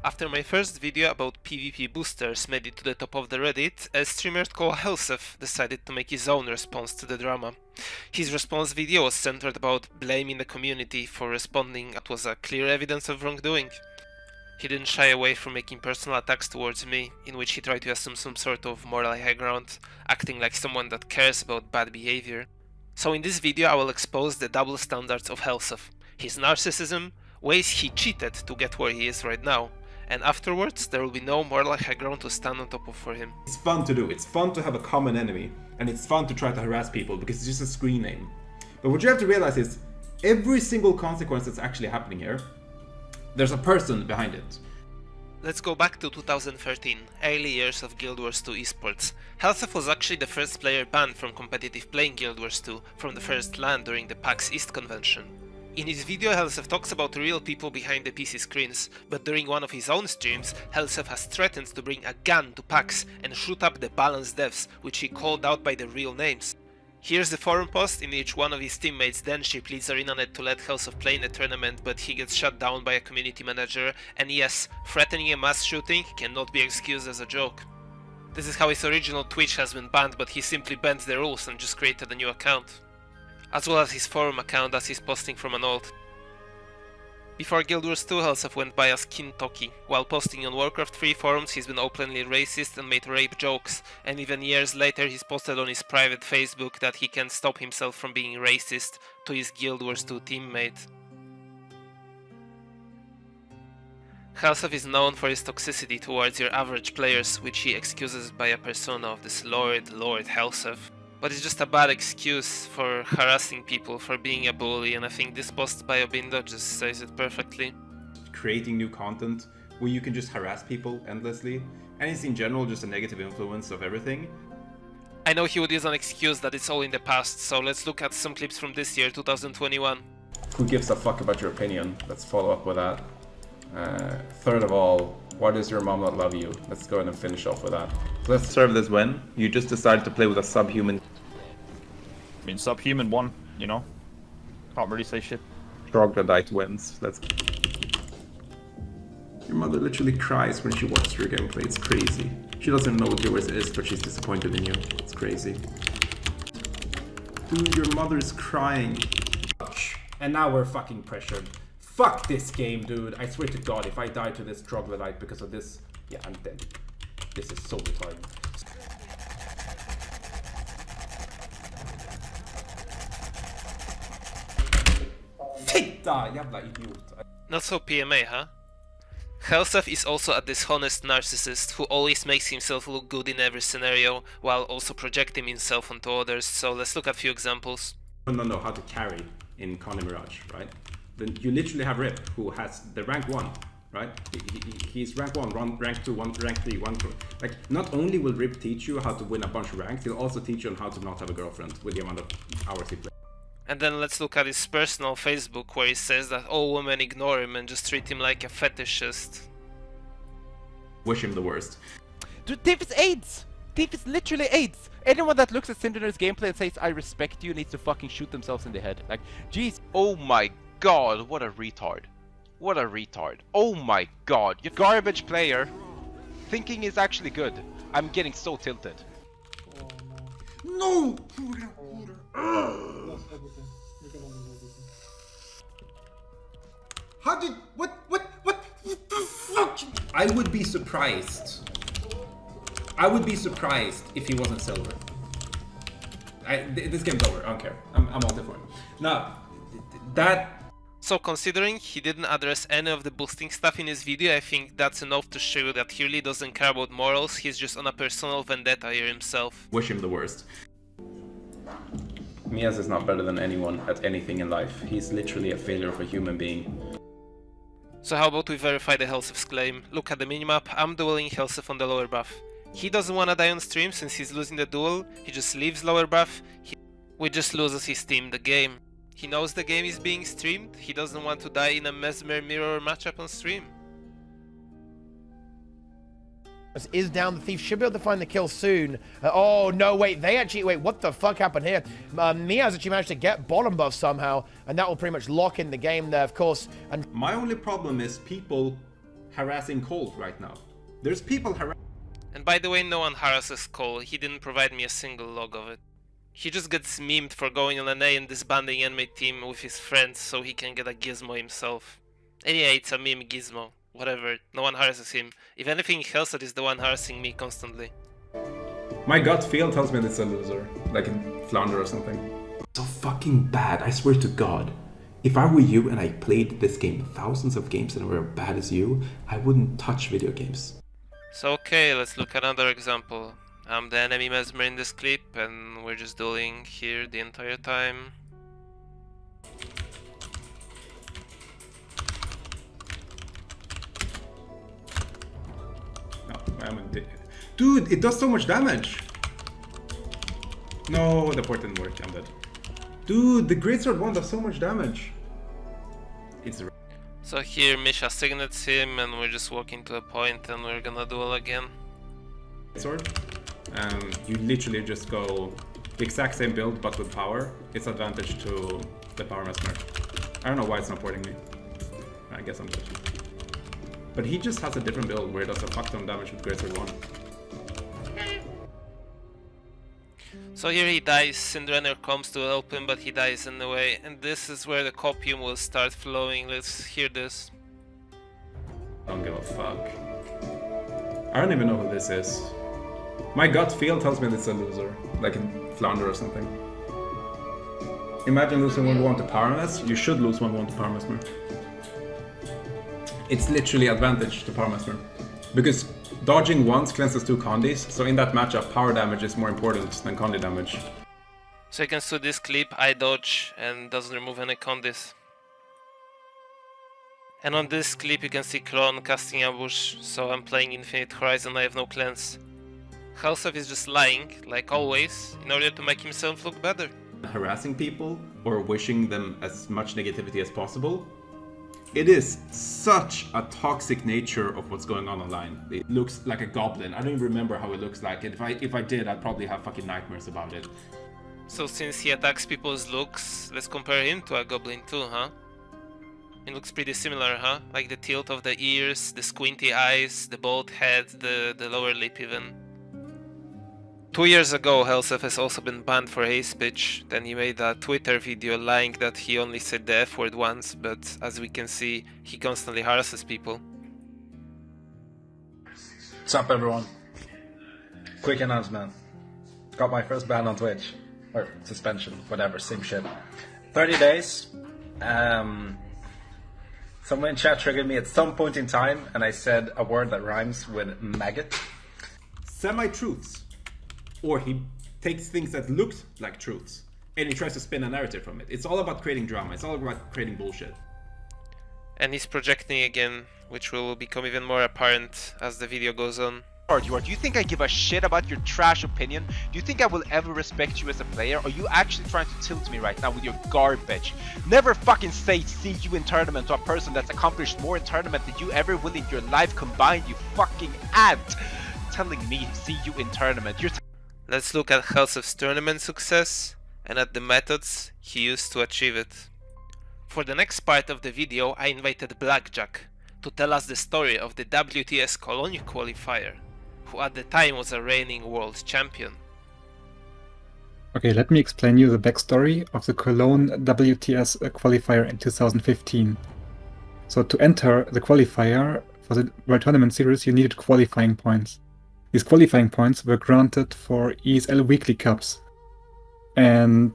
After my first video about PvP boosters made it to the top of the Reddit, a streamer called Helseth decided to make his own response to the drama. His response video was centered about blaming the community for responding that was a clear evidence of wrongdoing. He didn't shy away from making personal attacks towards me, in which he tried to assume some sort of moral high ground, acting like someone that cares about bad behavior. So in this video I will expose the double standards of Helseth, his narcissism, ways he cheated to get where he is right now, and afterwards there will be no moral high ground to stand on top of for him. It's fun to do, it's fun to have a common enemy, and it's fun to try to harass people because it's just a screen name. But what you have to realize is, every single consequence that's actually happening here, there's a person behind it. Let's go back to 2013, early years of Guild Wars 2 esports. Helseth was actually the first player banned from competitive playing Guild Wars 2 from the first LAN during the PAX East convention. In his video, Helseth talks about the real people behind the PC screens, but during one of his own streams, Helseth has threatened to bring a gun to PAX and shoot up the balanced devs, which he called out by their real names. Here's the forum post in which one of his teammates Denship leads ArenaNet to let Helseth play in the tournament, but he gets shut down by a community manager, and yes, threatening a mass shooting cannot be excused as a joke. This is how his original Twitch has been banned, but he simply bent the rules and just created a new account. As well as his forum account that he's posting from an old. Before Guild Wars 2, Helseth went by as Kintoki. While posting on Warcraft 3 forums, he's been openly racist and made rape jokes, and even years later he's posted on his private Facebook that he can't stop himself from being racist to his Guild Wars 2 teammate. Helseth is known for his toxicity towards your average players, which he excuses by a persona of this Lord Helseth. But it's just a bad excuse for harassing people, for being a bully, and I think this post by Obindo just says it perfectly. Creating new content where you can just harass people endlessly, and it's in general just a negative influence of everything. I know he would use an excuse that it's all in the past, so let's look at some clips from this year, 2021. Who gives a fuck about your opinion? Let's follow up with that. Third of all, why does your mom not love you? Let's go ahead and finish off with that. So let's serve this when you just decided to play with a subhuman. I mean, subhuman won, you know? Can't really say shit. Troglodyte wins. Let's. Your mother literally cries when she watches your gameplay. It's crazy. She doesn't know what yours is, but she's disappointed in you. It's crazy. Dude, your mother's crying. And now we're fucking pressured. Fuck this game, dude. I swear to God, if I die to this troglodyte because of this, yeah, I'm dead. This is so retarded. Fitta, jävla idiot. Not so PMA, huh? Helseth is also a dishonest narcissist who always makes himself look good in every scenario, while also projecting himself onto others, so let's look at a few examples. Don't know how to carry in Connie Mirage, right? Then you literally have Rip, who has the rank 1, right? He's rank 1, rank 2, rank 3, 1. Like, not only will Rip teach you how to win a bunch of ranks, he'll also teach you on how to not have a girlfriend with the amount of hours he plays. And then let's look at his personal Facebook, where he says that all women ignore him and just treat him like a fetishist. Wish him the worst. Dude, Thief is AIDS! Thief is literally AIDS! Anyone that looks at Synderner's gameplay and says, I respect you, needs to fucking shoot themselves in the head. Like, jeez. Oh my god, what a retard. What a retard. Oh my god. You garbage player thinking is actually good. I'm getting so tilted. No! How did... What the fuck? I would be surprised. I would be surprised if he wasn't silver. This game's over, I don't care. I'm all there for him. Now, that... So considering he didn't address any of the boosting stuff in his video, I think that's enough to show that he really doesn't care about morals, he's just on a personal vendetta here himself. Wish him the worst. Miaz is not better than anyone at anything in life. He's literally a failure of a human being. So how about we verify the Helseth's claim? Look at the minimap, I'm dueling Helseth on the lower buff. He doesn't wanna die on stream since he's losing the duel, he just leaves lower buff, we just loses his team the game. He knows the game is being streamed, he doesn't want to die in a Mesmer mirror matchup on stream. Is down. The Thief should be able to find the kill soon. Oh no, wait, wait, what the fuck happened here? Miaz actually managed to get bottom buff somehow, and that will pretty much lock in the game there, of course. And my only problem is people harassing Cole right now. There's people harassing. And by the way, no one harasses Cole, he didn't provide me a single log of it. He just gets memed for going on an A and disbanding enemy team with his friends so he can get a gizmo himself. And yeah, it's a meme gizmo. Whatever, no one harasses him. If anything, Helseth is the one harassing me constantly. My gut feel tells me it's a loser, like in Flounder or something. So fucking bad, I swear to God. If I were you and I played this game thousands of games and were as bad as you, I wouldn't touch video games. So okay, let's look at another example. I'm the enemy Mesmer in this clip and we're just dueling here the entire time. No, I'm a dick. Dude, it does so much damage! No, the port didn't work, I'm dead. Dude, the Greatsword one does so much damage! It's the So here Misha signets him and we're just walking to a point and we're gonna duel again. Greatsword. You literally just go the exact same build but with power. It's advantage to the power Mesmer. I don't know why it's not porting me. I guess I'm dead. But he just has a different build where it does a fuck ton damage with Greatsword 1. So here he dies, Syndrenner comes to help him but he dies anyway, and this is where the copium will start flowing. Let's hear this. I don't give a fuck. I don't even know who this is. My gut feel tells me it's a loser, like in Flounder or something. Imagine losing 1-1 to Power Mess. You should lose 1-1 to Power Mesmer. It's literally advantage to Power Mesmer. Because dodging once cleanses 2 condis, so in that matchup power damage is more important than condi damage. So you can see this clip, I dodge and doesn't remove any condis. And on this clip you can see Clone casting ambush, so I'm playing Infinite Horizon, I have no cleanse. Helseth is just lying, like always, in order to make himself look better. Harassing people or wishing them as much negativity as possible. It is such a toxic nature of what's going on online. It looks like a goblin. I don't even remember how it looks like. If I did, I'd probably have fucking nightmares about it. So since he attacks people's looks, let's compare him to a goblin too, huh? It looks pretty similar, huh? Like the tilt of the ears, the squinty eyes, the bald head, the lower lip even. 2 years ago, Helseth has also been banned for hate speech. Then he made a Twitter video lying that he only said the F word once, but as we can see, he constantly harasses people. What's up, everyone? Quick announcement. Got my first ban on Twitch. Or suspension, whatever, same shit. 30 days. Someone in chat triggered me at some point in time, and I said a word that rhymes with maggot. Semi-truths. Or he takes things that look like truths and he tries to spin a narrative from it. It's all about creating drama. It's all about creating bullshit. And he's projecting again, which will become even more apparent as the video goes on. You are. Do you think I give a shit about your trash opinion? Do you think I will ever respect you as a player? Or are you actually trying to tilt me right now with your garbage? Never fucking say see you in tournament to a person that's accomplished more in tournament than you ever will in your life combined, you fucking ant! Telling me see you in tournament. You're Let's look at Helseth's tournament success and at the methods he used to achieve it. For the next part of the video, I invited Blackjack to tell us the story of the WTS Cologne qualifier, who at the time was a reigning world champion. Okay, let me explain you the backstory of the Cologne WTS qualifier in 2015. So to enter the qualifier for the World Tournament Series, you needed qualifying points. These qualifying points were granted for ESL weekly cups. And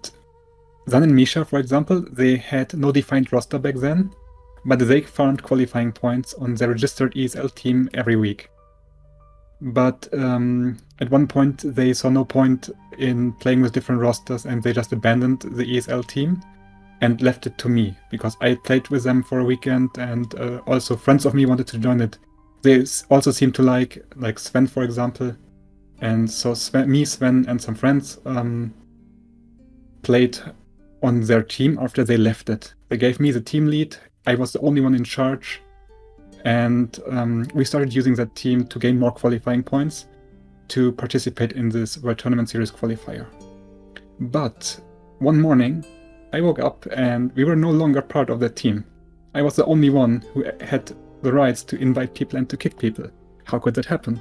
Zan and Misha, for example, they had no defined roster back then, but they farmed qualifying points on their registered ESL team every week. But at one point they saw no point in playing with different rosters and they just abandoned the ESL team and left it to me, because I played with them for a weekend and also friends of me wanted to join it. They also seem to like Sven, for example, and so Sven, and some friends played on their team after they left it. They gave me the team lead, I was the only one in charge, and we started using that team to gain more qualifying points to participate in this World Tournament Series qualifier. But one morning, I woke up and we were no longer part of that team. I was the only one who had the rights to invite people and to kick people. How could that happen?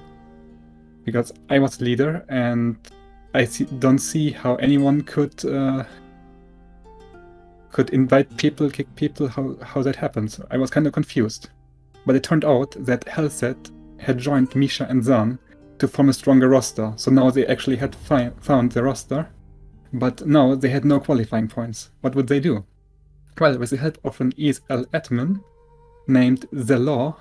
Because I was leader, and I don't see how anyone could invite people, kick people, how that happens. I was kind of confused. But it turned out that Helseth had joined Misha and Zan to form a stronger roster, so now they actually had found the roster, but now they had no qualifying points. What would they do? Well, with the help of an ESL admin named The Law,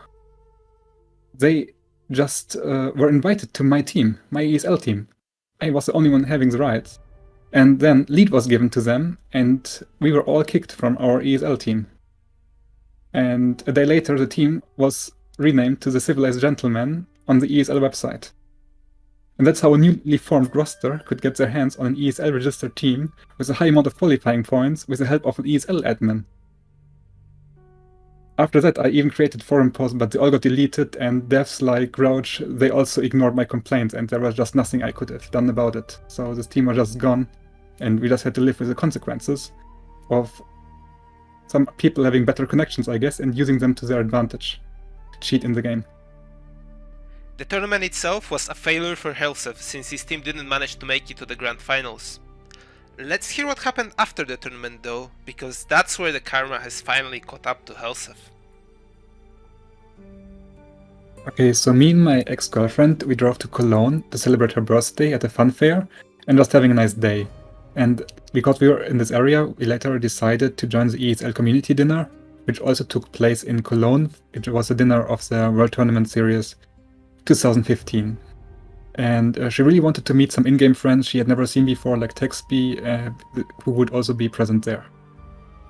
they just were invited to my team, my ESL team. I was the only one having the rights. And then lead was given to them, and we were all kicked from our ESL team. And a day later, the team was renamed to the Civilized Gentlemen on the ESL website. And that's how a newly formed roster could get their hands on an ESL registered team with a high amount of qualifying points with the help of an ESL admin. After that, I even created forum posts, but they all got deleted, and devs like Grouch, they also ignored my complaints, and there was just nothing I could have done about it. So this team was just gone, and we just had to live with the consequences of some people having better connections, I guess, and using them to their advantage to cheat in the game. The tournament itself was a failure for Helseth, since his team didn't manage to make it to the grand finals. Let's hear what happened after the tournament though, because that's where the karma has finally caught up to Helseth. Okay, so me and my ex-girlfriend, we drove to Cologne to celebrate her birthday at a fun fair, and just having a nice day. And because we were in this area, we later decided to join the ESL community dinner, which also took place in Cologne. It was a dinner of the World Tournament Series 2015. And she really wanted to meet some in-game friends she had never seen before, like Texby, who would also be present there.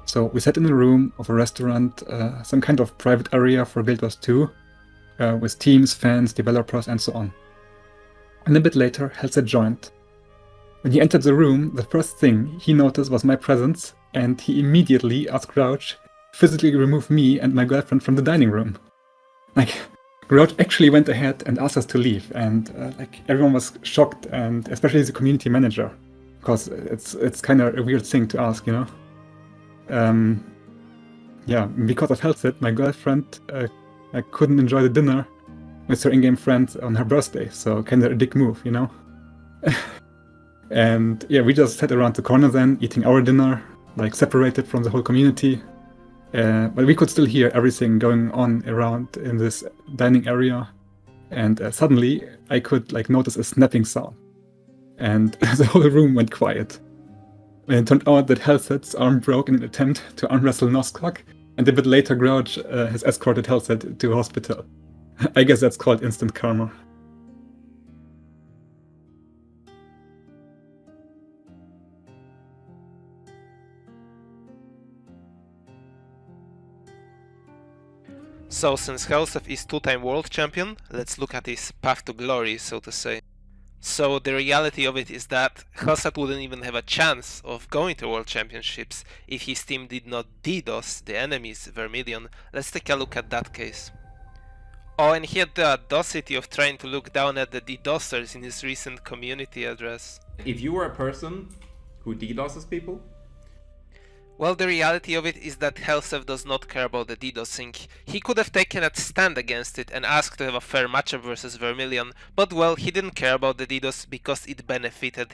So we sat in a room of a restaurant, some kind of private area for Guild Wars 2, with teams, fans, developers, and so on. And a bit later, Helseth joined. When he entered the room, the first thing he noticed was my presence, and he immediately asked Grouch to physically remove me and my girlfriend from the dining room. Like, Grouch actually went ahead and asked us to leave, and everyone was shocked, and especially the community manager, because it's kind of a weird thing to ask, you know. Yeah, because of Helseth, my girlfriend couldn't enjoy the dinner with her in-game friends on her birthday, so kind of a dick move, you know. And yeah, we just sat around the corner then, eating our dinner, like separated from the whole community. But we could still hear everything going on around in this dining area, and suddenly I could notice a snapping sound, and the whole room went quiet. And it turned out that Helseth's arm broke in an attempt to arm wrestle Noskok, and a bit later Grouch has escorted Helseth to hospital. I guess that's called instant karma. So, since Helseth is two-time world champion, let's look at his path to glory, so to say. So, the reality of it is that Helseth wouldn't even have a chance of going to world championships if his team did not DDoS the enemy's Vermilion. Let's take a look at that case. Oh, and he had the audacity of trying to look down at the DDoSers in his recent community address. If you were a person who DDoSes people, well, the reality of it is that Helseth does not care about the DDoSing. He could have taken a stand against it and asked to have a fair matchup versus Vermilion, but well, he didn't care about the DDoS because it benefited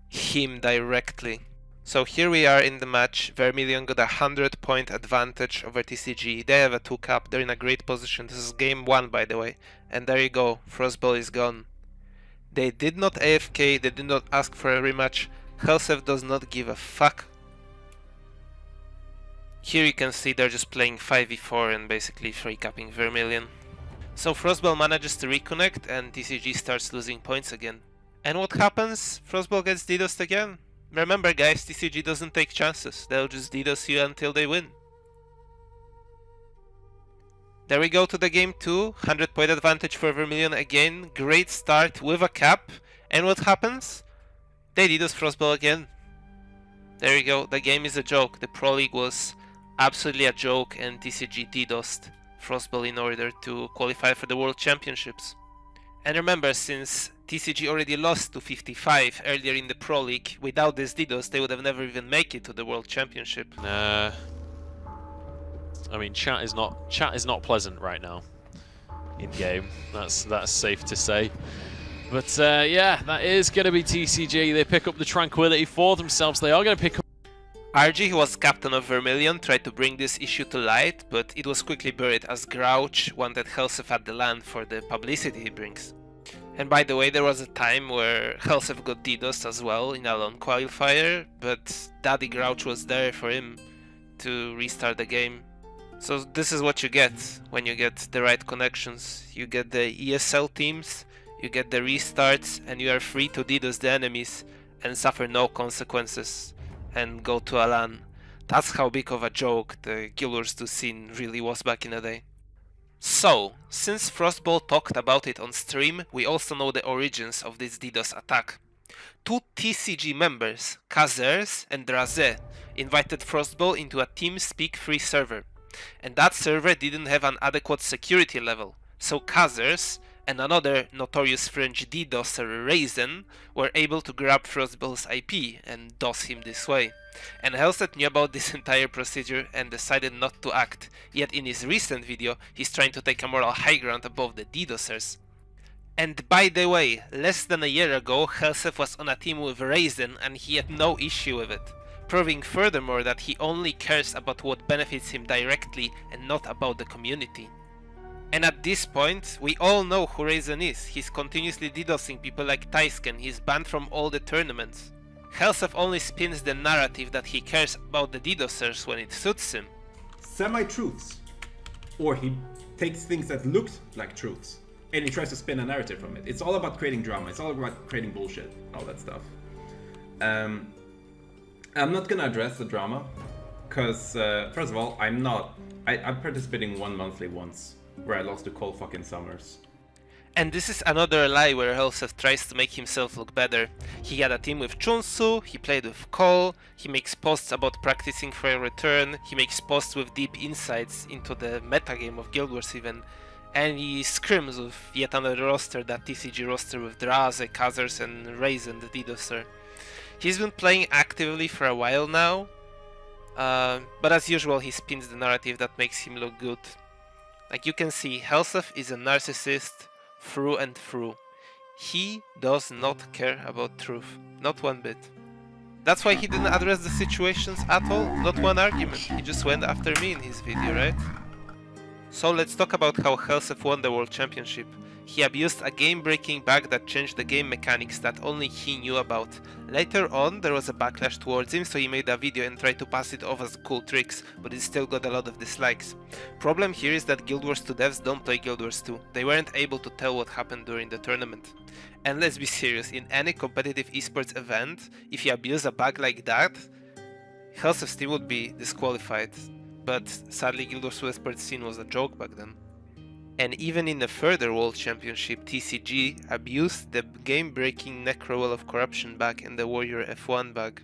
him directly. So here we are in the match. Vermilion got a 100-point advantage over TCG. They have a 2-cap, they're in a great position. This is game 1, by the way. And there you go, Frostball is gone. They did not AFK, they did not ask for a rematch. Helseth does not give a fuck. Here you can see they're just playing 5v4 and basically free-capping Vermilion. So Frostball manages to reconnect and TCG starts losing points again. And what happens? Frostball gets DDoSed again. Remember guys, TCG doesn't take chances, they'll just DDoS you until they win. There we go to the game 2, 100-point advantage for Vermilion again, great start with a cap. And what happens? They DDoS Frostball again. There you go, the game is a joke, the Pro League was absolutely a joke and TCG DDoSed Frostball in order to qualify for the World Championships. And remember, since TCG already lost to 55 earlier in the Pro League, without this DDoS they would have never even made it to the World Championship. honest. I mean, chat is not pleasant right now in game. That's safe to say. But yeah, that is going to be TCG. They pick up the tranquility for themselves. They are going to pick up. RG, who was captain of Vermilion, tried to bring this issue to light, but it was quickly buried as Grouch wanted Helseth at the LAN for the publicity he brings. And by the way, there was a time where Helseth got DDoS as well in a lone qualifier, but Daddy Grouch was there for him to restart the game. So this is what you get when you get the right connections. You get the ESL teams, you get the restarts, and you are free to DDoS the enemies and suffer no consequences and go to a LAN. That's how big of a joke the Guild Wars 2 scene really was back in the day. So, since Frostball talked about it on stream, we also know the origins of this DDoS attack. Two TCG members, Kazers and Draze, invited Frostball into a TeamSpeak free server. And that server didn't have an adequate security level, so Kazers and another notorious French DDoSer, Raisin, were able to grab Frostball's IP and DOS him this way. And Helseth knew about this entire procedure and decided not to act, yet in his recent video he's trying to take a moral high ground above the DDoSers. And by the way, less than a year ago Helseth was on a team with Raisin and he had no issue with it, proving furthermore that he only cares about what benefits him directly and not about the community. And at this point, we all know who Raisin is. He's continuously DDoSing people like Taisken, he's banned from all the tournaments. Helseth only spins the narrative that he cares about the DDoSers when it suits him. Semi-truths. Or he takes things that look like truths and he tries to spin a narrative from it. It's all about creating drama, it's all about creating bullshit, all that stuff. I'm not gonna address the drama, because first of all, I'm participating in one monthly once, where I lost to Cole fucking Summers. And this is another lie where Helseth tries to make himself look better. He had a team with Chunsu, he played with Cole, he makes posts about practicing for a return, he makes posts with deep insights into the metagame of Guild Wars even, and he scrims with yet another roster, that TCG roster with Draze, Kazers and Raisin, the DDoSer. He's been playing actively for a while now, but as usual he spins the narrative that makes him look good. Like you can see, Helseth is a narcissist through and through. He does not care about truth, not one bit. That's why he didn't address the situations at all, not one argument. He just went after me in his video, right? So let's talk about how Helseth won the World Championship. He abused a game-breaking bug that changed the game mechanics that only he knew about. Later on, there was a backlash towards him, so he made a video and tried to pass it off as cool tricks, but it still got a lot of dislikes. Problem here is that Guild Wars 2 devs don't play Guild Wars 2. They weren't able to tell what happened during the tournament. And let's be serious, in any competitive esports event, if you abuse a bug like that, Helseth's team would be disqualified. But sadly, Guild Wars 2 esports scene was a joke back then. And even in the further World Championship, TCG abused the game-breaking Necro Well of Corruption bug and the Warrior F1 bug.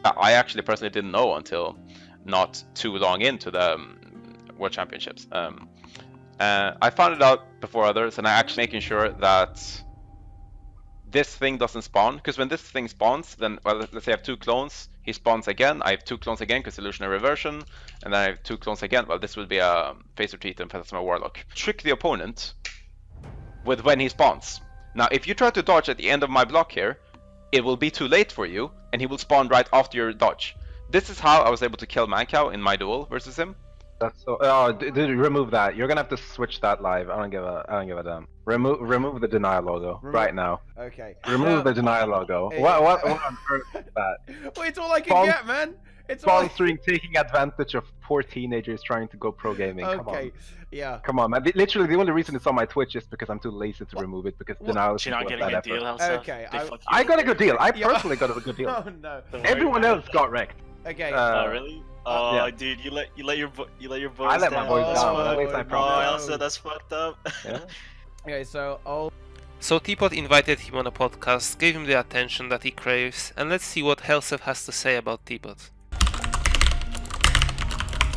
I actually personally didn't know until not too long into the World Championships. I found it out before others, and I actually making sure that this thing doesn't spawn, because when this thing spawns, then, well, let's say I have two clones, he spawns again, I have two clones again because illusionary reversion, and then I have two clones again. Well, this would be a Face Retreat and Phantasma Warlock. Trick the opponent with when he spawns. Now, if you try to dodge at the end of my block here, it will be too late for you, and he will spawn right after your dodge. This is how I was able to kill Mancow in my duel versus him. That's so. Oh, remove that. You're gonna have to switch that live. I don't give a damn. Remove the denial logo right now. Okay. Remove the denial logo. What on earth is that? Well, it's all I can get, man. It's all. Sponsoring, taking advantage of poor teenagers trying to go pro gaming. Come on. Yeah. Come on, man. Literally, the only reason it's on my Twitch is because I'm too lazy to remove it because denial is not getting a deal, Helseth. Okay. I got a good deal. I personally got a good deal. Oh no. Everyone else got wrecked. Okay. Oh really? Oh, yeah. Dude, you let your boys down. I let my boys down. At least I promise. Helseth, that's fucked up. Yeah. Okay, so So Teapot invited him on a podcast, gave him the attention that he craves, and let's see what Helseth has to say about Teapot.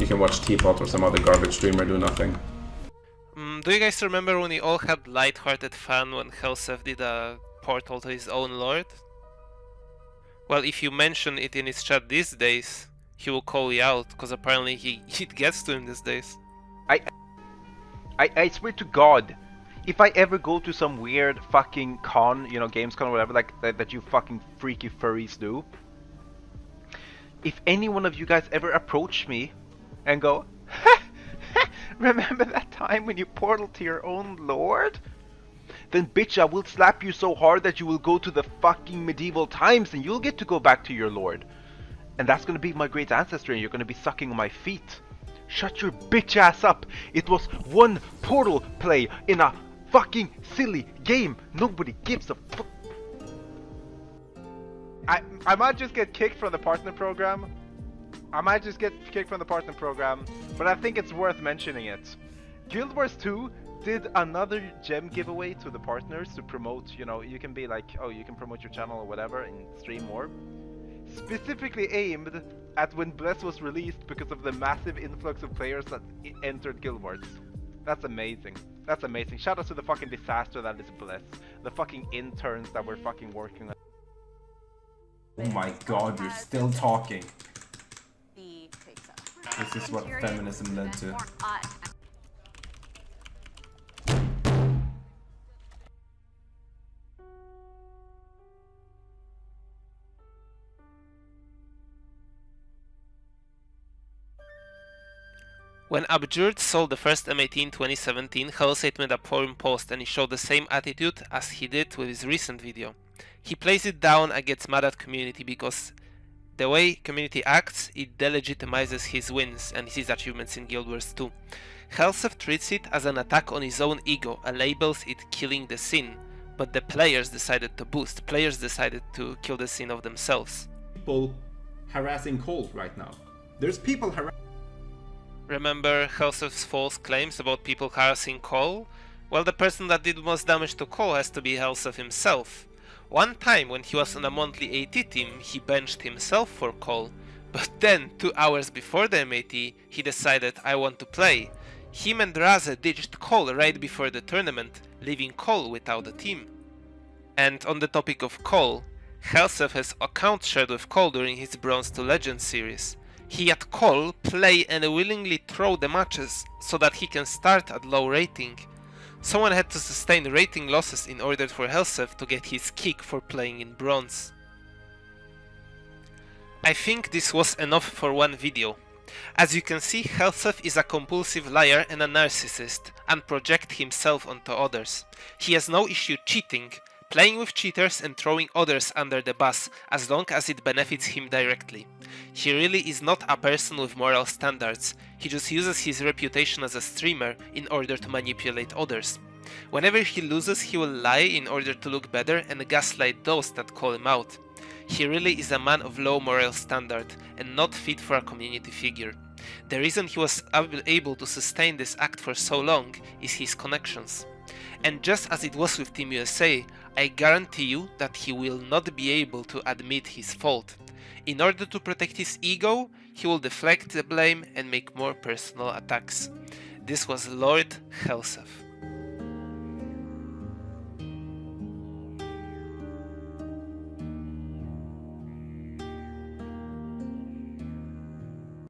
You can watch Teapot or some other garbage streamer do nothing. Do you guys remember when we all had light-hearted fun when Helseth did a portal to his own lord? Well, if you mention it in his chat these days, he will call you out, because apparently it gets to him these days. I swear to God, if I ever go to some weird fucking con, you know, games con or whatever, like that you fucking freaky furries do, if any one of you guys ever approach me and go, remember that time when you portaled to your own lord? Then bitch, I will slap you so hard that you will go to the fucking medieval times and you'll get to go back to your lord. And that's gonna be my great ancestor and you're gonna be sucking on my feet. Shut your bitch ass up. It was one portal play in a fucking silly game. Nobody gives a fuck. I might just get kicked from the partner program. But I think it's worth mentioning it. Guild Wars 2 did another gem giveaway to the partners to promote, you know, you can be like, oh, you can promote your channel or whatever and stream more. Specifically aimed at when Bless was released because of the massive influx of players that entered Guild Wars. That's amazing. That's amazing. Shout out to the fucking disaster that is Bless. The fucking interns that were fucking working on. Oh my god, you're still talking. This is what feminism led to. When Abjured sold the first M80 in 2017, Helseth made a forum post and he showed the same attitude as he did with his recent video. He plays it down and gets mad at community because the way community acts, it delegitimizes his wins and his achievements in Guild Wars 2. Helseth treats it as an attack on his own ego and labels it killing the scene, but the players decided to boost, players decided to kill the scene of themselves. People harassing Colt right now. There's people harassing. Remember Helseth's false claims about people harassing Cole? Well, the person that did most damage to Cole has to be Helseth himself. One time when he was on a monthly AT team, he benched himself for Cole, but then 2 hours before the MAT, he decided, I want to play. Him and Raze ditched Cole right before the tournament, leaving Cole without a team. And on the topic of Cole, Helseth has account shared with Cole during his Bronze to Legend series. He had Cole play and willingly throw the matches so that he can start at low rating. Someone had to sustain rating losses in order for Helseth to get his kick for playing in Bronze. I think this was enough for one video. As you can see, Helseth is a compulsive liar and a narcissist, and projects himself onto others. He has no issue cheating, playing with cheaters and throwing others under the bus, as long as it benefits him directly. He really is not a person with moral standards, he just uses his reputation as a streamer in order to manipulate others. Whenever he loses, he will lie in order to look better and gaslight those that call him out. He really is a man of low moral standard and not fit for a community figure. The reason he was able to sustain this act for so long is his connections. And just as it was with Team USA, I guarantee you that he will not be able to admit his fault. In order to protect his ego, he will deflect the blame and make more personal attacks. This was Lord Helseth.